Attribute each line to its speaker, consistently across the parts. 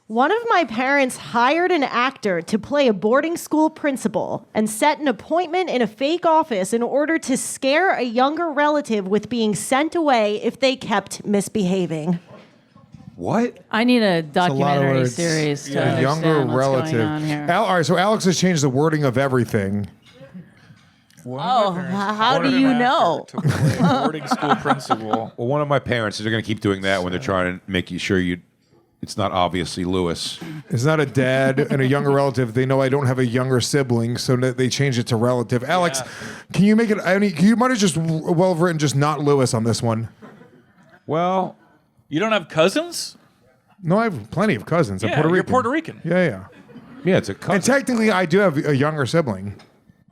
Speaker 1: One of my parents hired an actor to play a boarding school principal and set an appointment in a fake office in order to scare a younger relative with being sent away if they kept misbehaving.
Speaker 2: What?
Speaker 3: I need a documentary
Speaker 4: words.
Speaker 3: series to
Speaker 4: A
Speaker 3: understand
Speaker 4: younger
Speaker 3: what's
Speaker 4: relative.
Speaker 3: going on here.
Speaker 4: All right, so Alex has changed the wording of everything.
Speaker 3: Oh, how do you know?
Speaker 5: To play boarding school principal.
Speaker 2: Well, one of my parents, they're going to keep doing that when they're trying to make you sure it's not obviously Lewis.
Speaker 4: It's not a dad and a younger relative. They know I don't have a younger sibling, so they changed it to relative. Alex, can you make it? You might have just well written just not Lewis on this one.
Speaker 5: Well, you don't have cousins?
Speaker 4: No, I have plenty of cousins. I'm Puerto Rican.
Speaker 5: You're Puerto Rican.
Speaker 4: Yeah.
Speaker 2: Yeah, it's a cousin.
Speaker 4: And technically, I do have a younger sibling.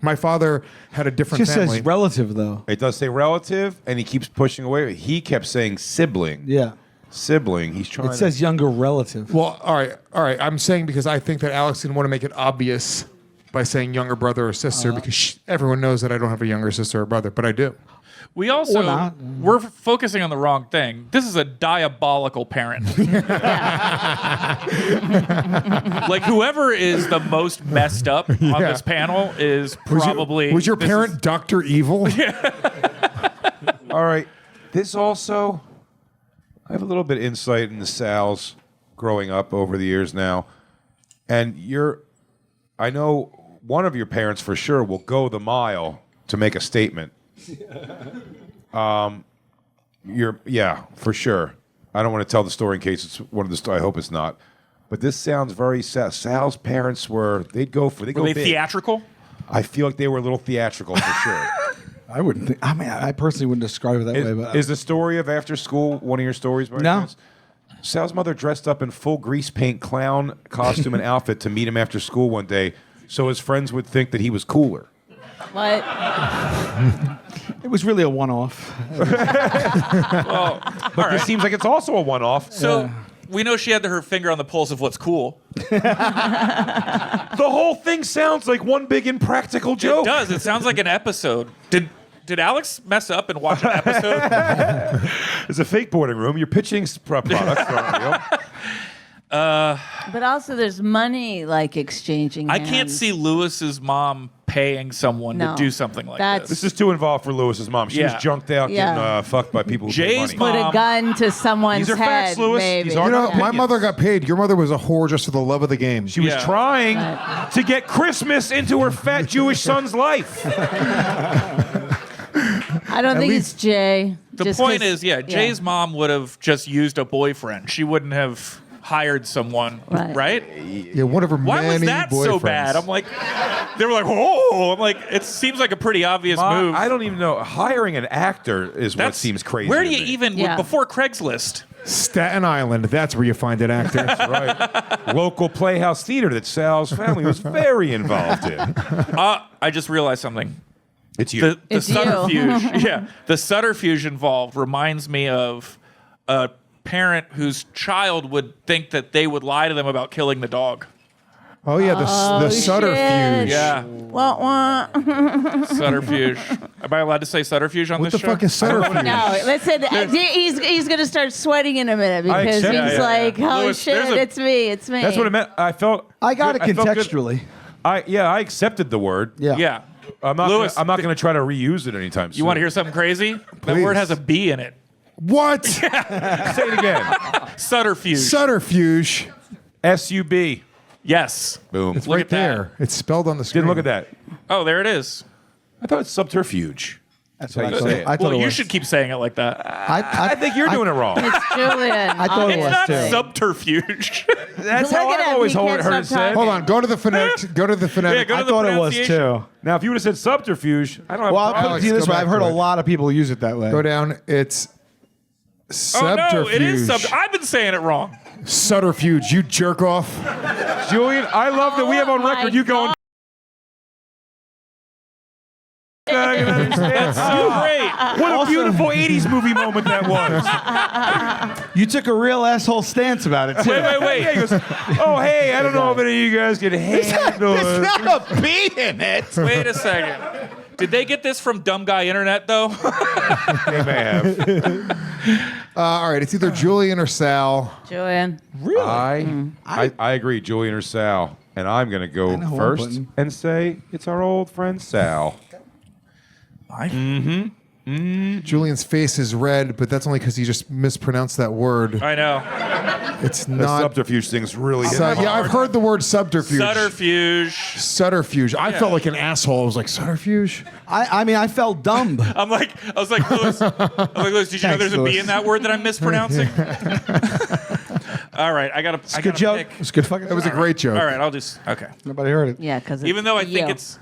Speaker 4: My father had a different
Speaker 6: Just
Speaker 4: family.
Speaker 6: says relative, though.
Speaker 2: It does say relative, and he keeps pushing away. He kept saying sibling.
Speaker 6: Yeah.
Speaker 2: Sibling. He's trying.
Speaker 6: It says younger relative.
Speaker 4: Well, all right. I'm saying because I think that Alex didn't want to make it obvious by saying younger brother or sister because everyone knows that I don't have a younger sister or brother, but I do.
Speaker 5: We also,
Speaker 6: Or not.
Speaker 5: we're focusing on the wrong thing. This is a diabolical parent. Like, whoever is the most messed up on this panel is probably...
Speaker 4: Was your parent Dr. Evil?
Speaker 2: All right. This also, I have a little bit of insight into Sal's growing up over the years now. And I know one of your parents for sure will go the mile to make a statement. For sure. I don't want to tell the story in case it's one of the stories. I hope it's not. But this sounds very sad. Sal's parents were they go
Speaker 5: Were they
Speaker 2: big.
Speaker 5: theatrical?
Speaker 2: I feel like they were a little theatrical for sure.
Speaker 6: I wouldn't think. I mean, I personally wouldn't describe it that way. But
Speaker 2: Is the story of after school one of your stories? By
Speaker 6: No.
Speaker 2: chance? Sal's mother dressed up in full grease paint clown costume and outfit to meet him after school one day, so his friends would think that he was cooler.
Speaker 3: What?
Speaker 6: it was really a one-off.
Speaker 2: But this seems like it's also a one-off.
Speaker 5: So we know she had her finger on the pulse of what's cool.
Speaker 2: The whole thing sounds like one big impractical joke.
Speaker 5: It does. It sounds like an episode. Did Alex mess up and watch an episode?
Speaker 2: It's a fake boarding room. You're pitching products. Aren't you?
Speaker 3: But also, there's money like exchanging.
Speaker 5: I can't see Lewis's mom paying someone
Speaker 3: No.
Speaker 5: to do something like
Speaker 3: That's-
Speaker 5: this.
Speaker 2: This is too involved for Lewis's mom. She was
Speaker 5: Yeah.
Speaker 2: junked out
Speaker 3: Yeah.
Speaker 2: getting fucked by people who pay
Speaker 5: Jay's
Speaker 2: money.
Speaker 3: Put a gun to someone's
Speaker 2: These are
Speaker 3: head.
Speaker 2: facts, Lewis.
Speaker 3: Maybe.
Speaker 2: These are
Speaker 4: You know,
Speaker 2: not
Speaker 4: my
Speaker 2: opinions.
Speaker 4: mother got paid. Your mother was a whore just for the love of the game.
Speaker 2: She was
Speaker 5: Yeah.
Speaker 2: trying to get Christmas into her fat Jewish son's life.
Speaker 3: I don't think it's Jay.
Speaker 5: The
Speaker 3: just
Speaker 5: point
Speaker 3: 'cause-
Speaker 5: is, Jay's mom would have just used a boyfriend. She wouldn't have hired someone, right?
Speaker 4: Yeah, one of her
Speaker 5: Why was
Speaker 4: many
Speaker 5: that
Speaker 4: boyfriends.
Speaker 5: so bad? I'm like, they were like, oh, I'm like, it seems like a pretty obvious move.
Speaker 2: I don't even know. Hiring an actor is what
Speaker 5: That's-
Speaker 2: seems crazy.
Speaker 5: Where do
Speaker 2: to
Speaker 5: you
Speaker 2: me.
Speaker 5: even
Speaker 3: Yeah.
Speaker 5: before Craigslist?
Speaker 4: Staten Island. That's where you find an actor.
Speaker 2: Right. Local Playhouse Theater that Sal's family was very involved in.
Speaker 5: I just realized something.
Speaker 2: It's you.
Speaker 5: The
Speaker 3: It's you.
Speaker 5: subterfuge, the subterfuge involved reminds me of a parent whose child would think that they would lie to them about killing the dog.
Speaker 4: Oh yeah, the subterfuge.
Speaker 5: Yeah,
Speaker 3: Wah, wah.
Speaker 5: subterfuge. Am I allowed to say subterfuge on
Speaker 4: What
Speaker 5: this
Speaker 4: the
Speaker 5: show?
Speaker 4: fuck is subterfuge?
Speaker 3: No, listen. He's gonna start sweating in a minute because
Speaker 2: accept
Speaker 3: he's
Speaker 2: it.
Speaker 3: like, "Oh
Speaker 5: Lewis,
Speaker 3: shit,
Speaker 5: there's a-
Speaker 3: it's me, it's me."
Speaker 2: That's what it meant. I felt.
Speaker 6: I got
Speaker 2: good.
Speaker 6: it
Speaker 2: I felt good.
Speaker 6: contextually.
Speaker 2: I accepted the word.
Speaker 6: Yeah.
Speaker 5: Yeah.
Speaker 2: I'm not.
Speaker 5: Lewis,
Speaker 2: I'm not going to try to reuse it anytime soon.
Speaker 5: You want to hear something crazy? That
Speaker 4: Please.
Speaker 5: word has a B in it.
Speaker 4: What?
Speaker 2: Say it again.
Speaker 5: Subterfuge.
Speaker 4: Subterfuge.
Speaker 2: SUB.
Speaker 5: Yes.
Speaker 2: Boom.
Speaker 4: It's
Speaker 5: Look
Speaker 4: right
Speaker 5: at that.
Speaker 4: there. It's spelled on the screen.
Speaker 2: Didn't look at that.
Speaker 5: Oh, there it is.
Speaker 2: I thought it's subterfuge.
Speaker 6: That's
Speaker 2: how
Speaker 6: what
Speaker 2: you
Speaker 6: I thought.
Speaker 2: say it.
Speaker 6: I thought
Speaker 5: Well,
Speaker 6: it
Speaker 5: you
Speaker 6: was.
Speaker 5: should keep saying it like that.
Speaker 2: I think you're doing it wrong.
Speaker 3: It's Julian.
Speaker 6: I thought it
Speaker 5: It's
Speaker 6: was
Speaker 5: not
Speaker 6: too.
Speaker 5: subterfuge.
Speaker 2: That's
Speaker 3: Look
Speaker 2: how
Speaker 3: at
Speaker 2: I've
Speaker 3: him,
Speaker 2: always
Speaker 3: he can't
Speaker 2: heard it
Speaker 3: stop
Speaker 2: said.
Speaker 4: Hold on. Go to the phonetic. Go to the phonetic.
Speaker 5: go to
Speaker 6: I
Speaker 5: the
Speaker 6: thought it was
Speaker 5: pronunciation.
Speaker 6: too.
Speaker 2: Now, if you would have said subterfuge, I don't have.
Speaker 6: Well, I'll
Speaker 2: a
Speaker 6: put
Speaker 2: problem.
Speaker 6: it to you this
Speaker 4: go
Speaker 6: way.
Speaker 4: back
Speaker 6: I've heard
Speaker 4: to
Speaker 6: a
Speaker 4: it.
Speaker 6: lot of people use it that way.
Speaker 4: Go down. It's
Speaker 5: Oh
Speaker 4: subterfuge.
Speaker 5: no, it is I've been saying it wrong.
Speaker 4: Subterfuge. You jerk off.
Speaker 2: Julian, I love that we have on
Speaker 3: Oh my
Speaker 2: record you going.
Speaker 5: That's so great.
Speaker 2: What a beautiful 80s movie moment that was.
Speaker 6: You took a real asshole stance about it too.
Speaker 5: Wait.
Speaker 2: Yeah, he goes, oh, hey, I don't know if any of you guys can handle it.
Speaker 6: not a B in it.
Speaker 5: Wait a second. Did they get this from Dumb Guy Internet though?
Speaker 2: They may have.
Speaker 4: All right, it's either Julian or Sal.
Speaker 3: Julian.
Speaker 6: Really?
Speaker 2: I agree, Julian or Sal. And I'm going to go
Speaker 6: know who I'm
Speaker 2: first
Speaker 6: putting.
Speaker 2: and say it's our old friend Sal.
Speaker 4: Julian's face is red, but that's only because he just mispronounced that word.
Speaker 5: I know.
Speaker 4: It's
Speaker 2: The
Speaker 4: not.
Speaker 2: subterfuge thing's really
Speaker 4: Yeah, I've heard the word subterfuge.
Speaker 5: Subterfuge.
Speaker 4: Subterfuge. I felt like an asshole. I was like, subterfuge?
Speaker 6: I mean, I felt dumb.
Speaker 5: I was like, Lewis, did you know
Speaker 6: Thanks,
Speaker 5: there's a
Speaker 6: Lewis.
Speaker 5: B in that word that I'm mispronouncing? All right, I gotta
Speaker 6: It's a good joke.
Speaker 5: pick.
Speaker 6: It's a good fucking.
Speaker 4: It was a great joke.
Speaker 5: All right, I'll just okay.
Speaker 6: Nobody heard it.
Speaker 3: Yeah, because
Speaker 5: Even though I think it's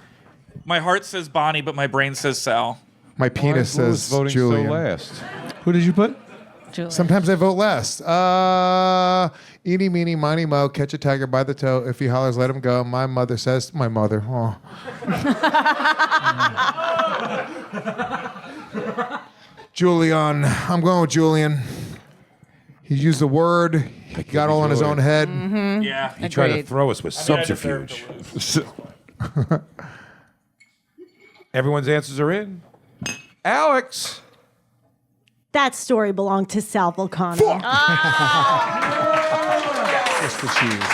Speaker 5: my heart says Bonnie, but my brain says Sal.
Speaker 4: My penis says
Speaker 2: voting
Speaker 4: Julian.
Speaker 2: so last.
Speaker 6: Who did you put?
Speaker 3: Julian.
Speaker 4: Sometimes I vote last. Eeny, meeny, miny, mo, catch a tiger by the toe. If he hollers, let him go. My mother says, my mother. Oh. Julian. I'm going with Julian. He used the word. He got all in his own head.
Speaker 5: Yeah.
Speaker 2: He tried to
Speaker 3: Agreed.
Speaker 2: throw us with
Speaker 5: I deserve
Speaker 2: subterfuge. Everyone's answers are in. Alex.
Speaker 1: That story belonged to Sal Vulcano.
Speaker 6: Just the cheese.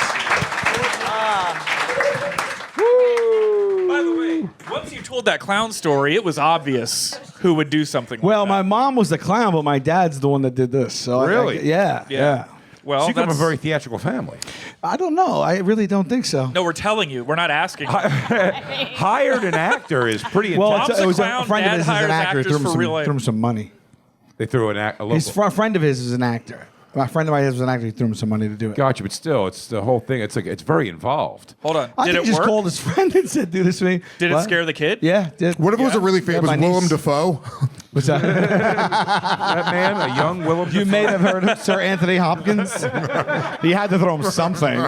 Speaker 5: By the way, once you told that clown story, it was obvious who would do something.
Speaker 6: Well,
Speaker 5: like
Speaker 6: my
Speaker 5: that.
Speaker 6: mom was the clown, but my dad's the one that did this. So
Speaker 2: Really?
Speaker 6: yeah.
Speaker 5: Well,
Speaker 2: So you come from a
Speaker 5: that's-
Speaker 2: very theatrical family.
Speaker 6: I don't know. I really don't think so.
Speaker 5: No, we're telling you. We're not asking.
Speaker 2: Hired an actor is pretty
Speaker 6: Well,
Speaker 2: intense.
Speaker 5: Mom's
Speaker 6: it
Speaker 5: a
Speaker 6: was
Speaker 5: clown,
Speaker 6: a friend of
Speaker 5: Dad
Speaker 6: his is an
Speaker 5: hires
Speaker 6: actor.
Speaker 5: actors for real life.
Speaker 6: Threw him some money.
Speaker 2: They threw a local.
Speaker 6: His friend of his is an actor. A friend of mine was an actor. He threw him some money to do it.
Speaker 2: Gotcha, but still, it's the whole thing. It's like it's very involved.
Speaker 5: Hold on.
Speaker 6: I
Speaker 5: Did
Speaker 6: think
Speaker 5: it
Speaker 6: he just
Speaker 5: work?
Speaker 6: called his friend and said, "Do this to me."
Speaker 5: Did it
Speaker 6: What?
Speaker 5: scare the kid?
Speaker 6: Yeah. Did.
Speaker 4: What if it was a really famous
Speaker 6: my
Speaker 4: Willem
Speaker 6: niece.
Speaker 4: Dafoe?
Speaker 6: What's that?
Speaker 2: That man, a young Willem.
Speaker 6: You
Speaker 2: Dafoe.
Speaker 6: may have heard of Sir Anthony Hopkins. He had to throw him something.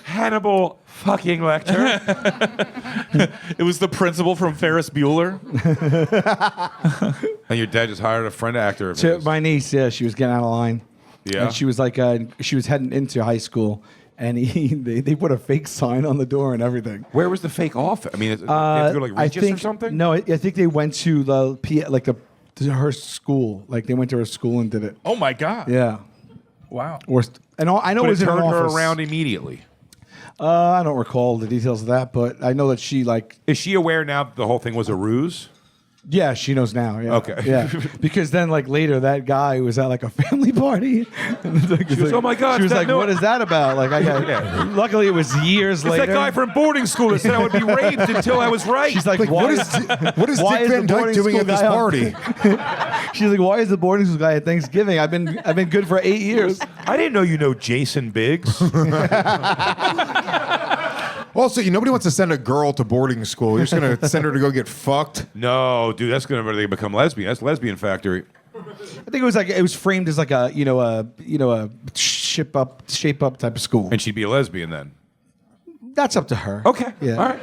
Speaker 2: Hannibal fucking Lecter.
Speaker 5: It was the principal from Ferris Bueller.
Speaker 2: And your dad just hired a friend actor. Of
Speaker 6: To
Speaker 2: his.
Speaker 6: my niece, yeah, she was getting out of line.
Speaker 2: Yeah.
Speaker 6: And she was like, she was heading into high school, and they put a fake sign on the door and everything.
Speaker 2: Where was the fake office? I mean, they have to go to like
Speaker 6: I
Speaker 2: Regis
Speaker 6: think
Speaker 2: or something.
Speaker 6: No, I think they went to to her school. Like they went to her school and did it.
Speaker 5: Oh my God.
Speaker 6: Yeah.
Speaker 5: Wow.
Speaker 6: I know it
Speaker 2: but
Speaker 6: was
Speaker 2: it
Speaker 6: in an
Speaker 2: turned her
Speaker 6: office.
Speaker 2: around immediately.
Speaker 6: I don't recall the details of that, but I know that she
Speaker 2: Is she aware now that the whole thing was a ruse?
Speaker 6: yeah, she knows now. Yeah.
Speaker 2: Okay.
Speaker 6: Yeah. Because then later that guy was at a family party. And
Speaker 2: She was, "Oh my God,
Speaker 6: She was
Speaker 2: that-
Speaker 6: like,
Speaker 2: no."
Speaker 6: "What is that about?" Like
Speaker 2: Yeah.
Speaker 6: luckily it was years
Speaker 2: It's
Speaker 6: later.
Speaker 2: that guy from boarding school that said I would be raped until I was right.
Speaker 6: She's like,
Speaker 4: Like,
Speaker 6: why
Speaker 4: what
Speaker 6: is
Speaker 4: is
Speaker 6: why
Speaker 4: Dick
Speaker 6: is the
Speaker 4: Van Dyke
Speaker 6: boarding
Speaker 4: doing
Speaker 6: school
Speaker 4: at this
Speaker 6: guy on-
Speaker 4: party?
Speaker 6: She's like, why is the boarding school guy at Thanksgiving? I've been good for 8 years.
Speaker 2: I didn't know you know Jason Biggs.
Speaker 4: Also, nobody wants to send a girl to boarding school. You're just going to send her to go get fucked?
Speaker 2: No, dude, that's going to become lesbian. That's lesbian factory.
Speaker 6: I think it was framed as a shape up type of school.
Speaker 2: And she'd be a lesbian then.
Speaker 6: That's up to her.
Speaker 2: Okay.
Speaker 6: Yeah.
Speaker 2: All right.